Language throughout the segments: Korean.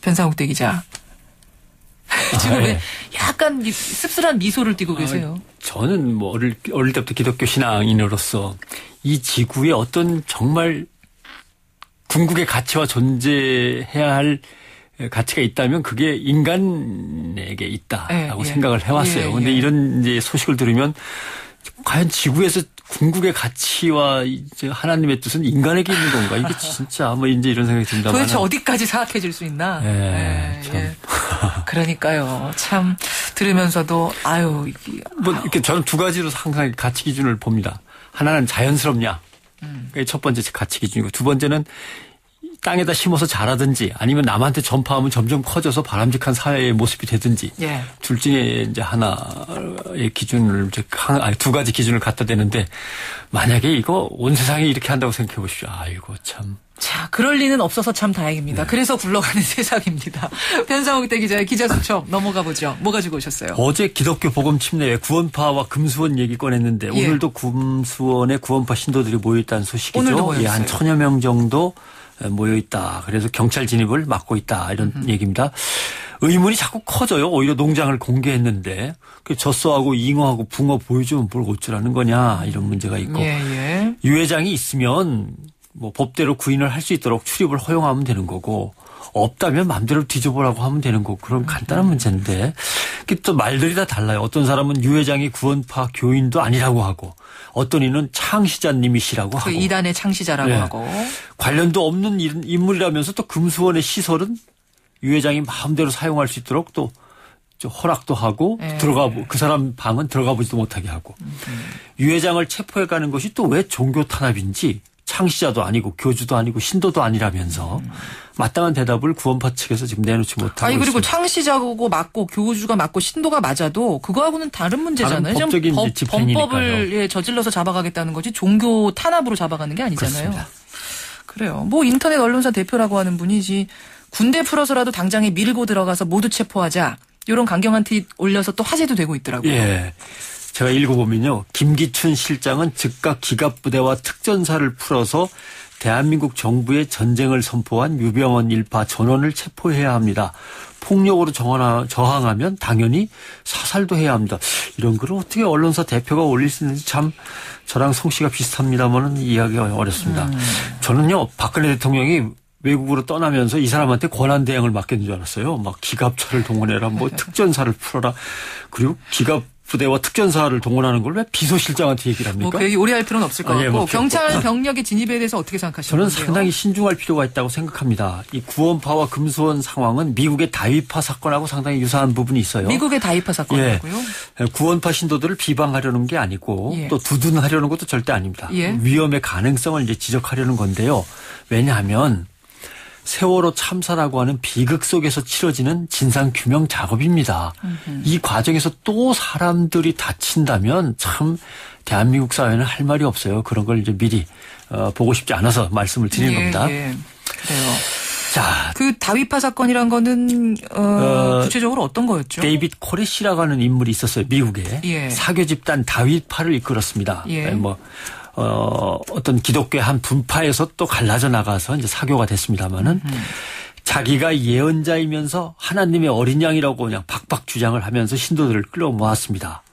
변상욱 대기자. 지금 왜 약간 씁쓸한 미소를 띠고 계세요? 저는 뭐 어릴 때부터 기독교 신앙인으로서 이 지구에 어떤 정말 궁극의 가치와 존재해야 할 가치가 있다면 그게 인간에게 있다라고 생각을 해왔어요. 그런데 이런 이제 소식을 들으면 과연 지구에서 궁극의 가치와 이제 하나님의 뜻은 인간에게 있는 건가? 이게 진짜 뭐 이제 이런 생각이 듭니다만. 도대체 어디까지 사악해질 수 있나? 참. 그러니까요. 참 들으면서도 아유. 뭐 이렇게 저는 두 가지로 항상 가치 기준을 봅니다. 하나는 자연스럽냐. 그게 첫 번째 가치 기준이고 두 번째는 땅에다 심어서 자라든지 아니면 남한테 전파하면 점점 커져서 바람직한 사회의 모습이 되든지 둘 중에 이제 하나의 기준을 이제 두 가지 기준을 갖다 대는데 만약에 이거 온 세상이 이렇게 한다고 생각해 보십시오. 아이고 참. 자, 그럴 리는 없어서 참 다행입니다. 그래서 굴러가는 세상입니다. 변상욱 대기자의 기자수첩 넘어가 보죠. 뭐 가지고 오셨어요? 어제 기독교 복음 침례회 구원파와 금수원 얘기 꺼냈는데 오늘도 금수원에 구원파 신도들이 모여있다는 소식이죠. 오늘도 모였어요. 한 1000여 명 정도 모여있다. 그래서 경찰 진입을 막고 있다. 이런 얘기입니다. 의문이 자꾸 커져요. 오히려 농장을 공개했는데 젖소하고 잉어하고 붕어 보여주면 뭘 어쩌라는 거냐 이런 문제가 있고 유회장이 있으면 뭐 법대로 구인을 할 수 있도록 출입을 허용하면 되는 거고 없다면 마음대로 뒤져보라고 하면 되는 거고 그런 간단한 문제인데 또 말들이 다 달라요. 어떤 사람은 유회장이 구원파 교인도 아니라고 하고 어떤 이는 창시자님이시라고 하고. 이단의 창시자라고 하고. 관련도 없는 인물이라면서 또 금수원의 시설은 유회장이 마음대로 사용할 수 있도록 또 허락도 하고 그 사람 방은 들어가 보지도 못하게 하고. 유회장을 체포해 가는 것이 또 왜 종교 탄압인지 창시자도 아니고 교주도 아니고 신도도 아니라면서 마땅한 대답을 구원파 측에서 지금 내놓지 못하고 있습니다. 그리고 창시자고 맞고 교주가 맞고 신도가 맞아도 그거하고는 다른 문제잖아요. 다른 법적인 범법을 저질러서 잡아가겠다는 거지 종교 탄압으로 잡아가는 게 아니잖아요. 그렇습니다. 그래요. 뭐 인터넷 언론사 대표라고 하는 분이지 군대 풀어서라도 당장에 밀고 들어가서 모두 체포하자. 이런 강경한 트윗 올려서 또 화제도 되고 있더라고요. 예. 제가 읽어보면요. 김기춘 실장은 즉각 기갑부대와 특전사를 풀어서 대한민국 정부의 전쟁을 선포한 유병언 일파 전원을 체포해야 합니다. 폭력으로 저항하면 당연히 사살도 해야 합니다. 이런 글을 어떻게 언론사 대표가 올릴 수 있는지 참 저랑 성씨가 비슷합니다만은 이해하기가 어렵습니다. 저는요. 박근혜 대통령이 외국으로 떠나면서 이 사람한테 권한대행을 맡겼는 줄 알았어요. 막 기갑차를 동원해라, 뭐 특전사를 풀어라. 그리고 기갑부대와 특전사를 동원하는 걸 왜 비서실장한테 얘기를 합니까? 뭐 그 얘기 오래 할 필요는 없을 것 같고 경찰 병력의 진입에 대해서 어떻게 생각하시나요? 저는 상당히 신중할 필요가 있다고 생각합니다. 이 구원파와 금수원 상황은 미국의 다윗파 사건하고 상당히 유사한 부분이 있어요. 미국의 다윗파 사건이고요. 구원파 신도들을 비방하려는 게 아니고 또 두둔하려는 것도 절대 아닙니다. 위험의 가능성을 이제 지적하려는 건데요. 왜냐하면 세월호 참사라고 하는 비극 속에서 치러지는 진상규명 작업입니다. 이 과정에서 또 사람들이 다친다면 참 대한민국 사회는 할 말이 없어요. 그런 걸 이제 미리 보고 싶지 않아서 말씀을 드리는 겁니다. 그래요. 자, 그 다윗파 사건이란 거는 구체적으로 어떤 거였죠? 데이빗 코레시라고 하는 인물이 있었어요. 미국에. 사교 집단 다윗파를 이끌었습니다. 어떤 기독교의 한 분파에서 또 갈라져 나가서 이제 사교가 됐습니다만은 자기가 예언자이면서 하나님의 어린 양이라고 그냥 박박 주장을 하면서 신도들을 끌어 모았습니다.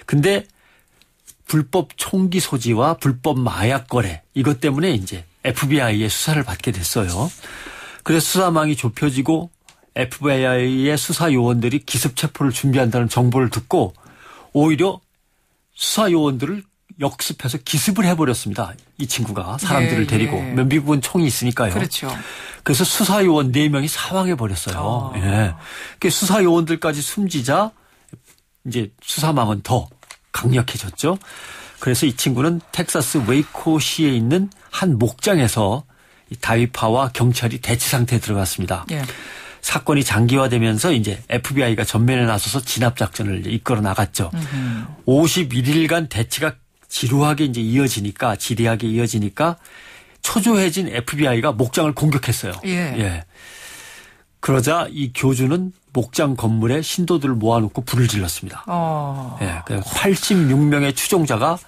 근데 불법 총기 소지와 불법 마약 거래 이것 때문에 이제 FBI의 수사를 받게 됐어요. 그래서 수사망이 좁혀지고 FBI의 수사 요원들이 기습 체포를 준비한다는 정보를 듣고 오히려 수사 요원들을 역습해서 기습을 해버렸습니다. 이 친구가 사람들을 데리고. 미국은 총이 있으니까요. 그렇죠. 그래서 수사요원 4명이 사망해버렸어요. 그 수사요원들까지 숨지자 이제 수사망은 더 강력해졌죠. 그래서 이 친구는 텍사스 웨이코시에 있는 한 목장에서 이 다윗파와 경찰이 대치 상태에 들어갔습니다. 사건이 장기화되면서 이제 FBI가 전면에 나서서 진압작전을 이끌어 나갔죠. 51일간 대치가 지루하게 이제 지리하게 이어지니까 초조해진 FBI가 목장을 공격했어요. 그러자 이 교주는 목장 건물에 신도들을 모아놓고 불을 질렀습니다. 86명의 추종자가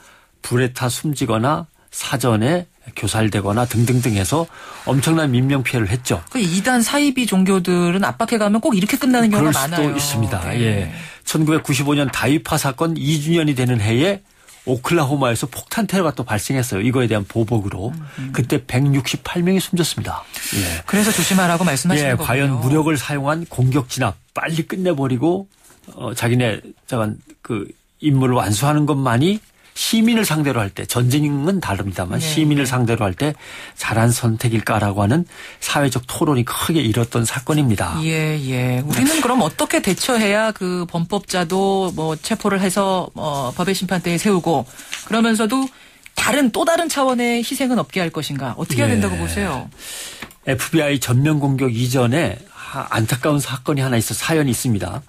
불에 타 숨지거나 사전에 교살되거나 등등등 해서 엄청난 민명피해를 했죠. 그 이단 사이비 종교들은 압박해가면 꼭 이렇게 끝나는 경우가 그럴 수도 많아요. 있습니다. 네. 예. 1995년 다이파 사건 2주년이 되는 해에 오클라호마에서 폭탄 테러가 또 발생했어요. 이거에 대한 보복으로. 그때 168명이 숨졌습니다. 예. 그래서 조심하라고 말씀하시는 거군요. 과연 무력을 사용한 공격 진압 빨리 끝내버리고 자기네 그 임무를 완수하는 것만이 시민을 상대로 할 때 전쟁은 다릅니다만 네. 시민을 상대로 할 때 잘한 선택일까라고 하는 사회적 토론이 크게 일었던 사건입니다. 예. 우리는 그럼 어떻게 대처해야 그 범법자도 뭐 체포를 해서 법의 심판대에 세우고 그러면서도 또 다른 차원의 희생은 없게 할 것인가? 어떻게 해야 된다고 보세요? FBI 전면 공격 이전에 안타까운 사건이 하나 사연이 있습니다.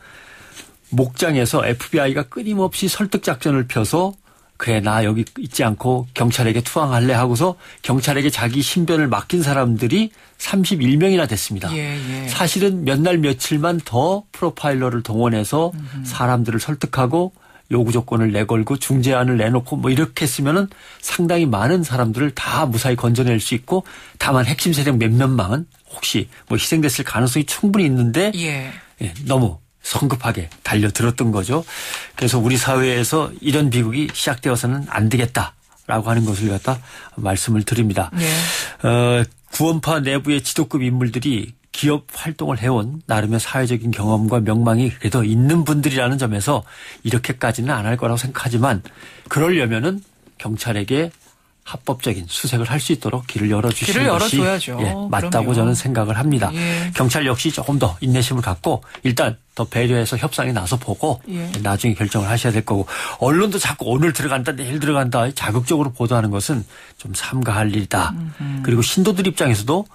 목장에서 FBI가 끊임없이 설득 작전을 펴서 그래 나 여기 있지 않고 경찰에게 투항할래 하고서 경찰에게 자기 신변을 맡긴 사람들이 31명이나 됐습니다. 예. 사실은 몇 날 며칠만 더 프로파일러를 동원해서 사람들을 설득하고 요구 조건을 내걸고 중재안을 내놓고 뭐 이렇게 했으면은 상당히 많은 사람들을 다 무사히 건져낼 수 있고 다만 핵심 세력 몇몇만은 혹시 뭐 희생됐을 가능성이 충분히 있는데 너무 성급하게 달려들었던 거죠. 그래서 우리 사회에서 이런 비극이 시작되어서는 안 되겠다라고 하는 것을 갖다 말씀을 드립니다. 구원파 내부의 지도급 인물들이 기업 활동을 해온 나름의 사회적인 경험과 명망이 그래도 있는 분들이라는 점에서 이렇게까지는 안 할 거라고 생각하지만 그러려면은 경찰에게 합법적인 수색을 할 수 있도록 길을 열어주시는 것이 맞다고 그럼요. 저는 생각을 합니다. 예. 경찰 역시 조금 더 인내심을 갖고 일단 더 배려해서 협상에 나서 보고 나중에 결정을 하셔야 될 거고 언론도 자꾸 오늘 들어간다 내일 들어간다 자극적으로 보도하는 것은 좀 삼가할 일이다. 그리고 신도들 입장에서도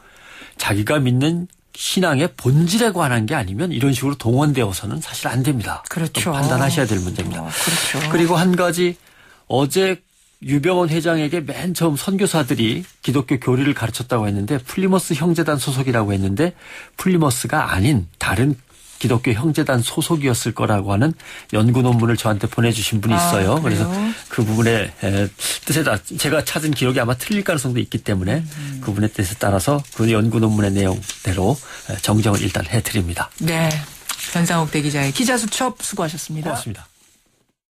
자기가 믿는 신앙의 본질에 관한 게 아니면 이런 식으로 동원되어서는 사실 안 됩니다. 그렇죠. 판단하셔야 될 문제입니다. 그렇죠. 그리고 한 가지 어제 유병원 회장에게 맨 처음 선교사들이 기독교 교리를 가르쳤다고 했는데 플리머스 형제단 소속이라고 했는데 플리머스가 아닌 다른 기독교 형제단 소속이었을 거라고 하는 연구 논문을 저한테 보내주신 분이 있어요. 그래서 그 부분의 뜻에 따라 제가 찾은 기록이 아마 틀릴 가능성도 있기 때문에 그분의 뜻에 따라서 그 연구 논문의 내용대로 정정을 일단 해드립니다. 네. 변상욱 대기자의 기자수첩 수고하셨습니다. 고맙습니다.